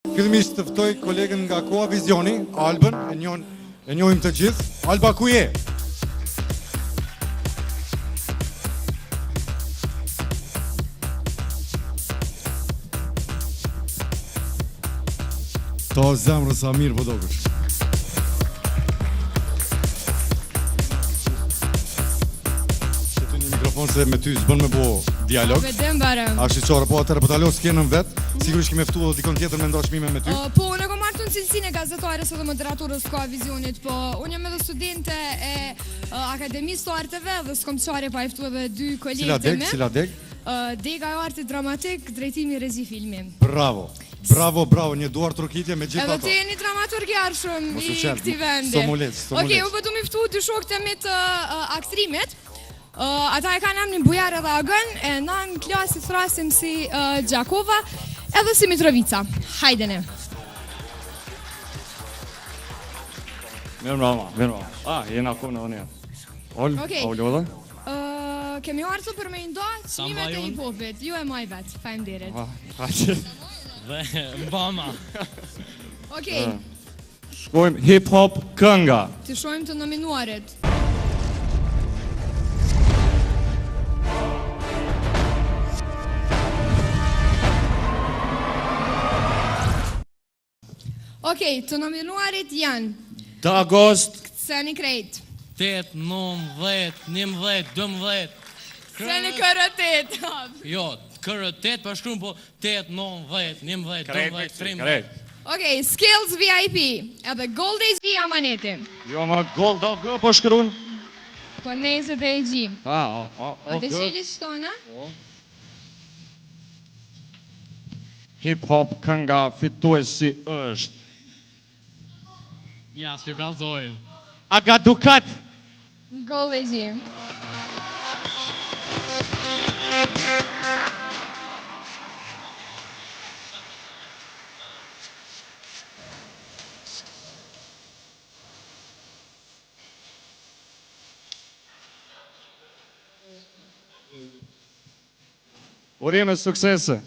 Fillimisht të ftoj kolegen nga Koha Vizioni, Albën, e njohim të gjithë. Alba, ku je? To zemrë sa mirë po dokësh. Që ty një mikrofon se me ty s'bën me bo dialog. Vedem bare. Ashtë i qore, po atërë po talo s'kenën vetë. Sigurisht kime ftu dhe dikon tjetër me ndoshmime me ty. Po, unë e kom marrë të në cilësinë e gazetares edhe moderatorës Koha Vizionit, po unë jam edhe studente e Akademisë të Arteve dhe s'kom qare pa eftu edhe dy kolegë me. Cila deg? Dega e artit dramatik, drejtimi rezi filmi. Bravo, bravo, bravo, një duar trokitje me gjithë Edhe ato. të jeni dramaturg jarshëm i këti vendi. Somolec. Okej, u pëtu mi ftu dy shokët e mitë aktrimit. Ata e kanë emnin Bujar edhe Agën, e na në klasit thrasim si Gjakova edhe si Mitrovica. Hajdene. Mirë mrama. Jena ku në një. Okej. Olë dhe? Kemi ardhur për me ndo çmimet e hip-hopit. Ju e maj vet. Faleminderit. Haqë. Dhe mbama. Okej, Shkojmë hip-hop kënga. të shojmë të nominuarit. Okej, të nominuarit janë Dagost. Seni Krejt, 8, 9, 10, 11, 12. Seni Kërëtet. Jo, kërë 8 për shkruan, po 8, 9, 10, 11, 12, 13. Okej, Skills VIP, edhe Gold AG amaneti. Jo më gold do gë po shkruan. Po nejse dhe AG. O të qili shkona? Hip-hop kënga fituesi është Ja, si kalzojnë. Aga Dukat. Gold AG. Urime suksese.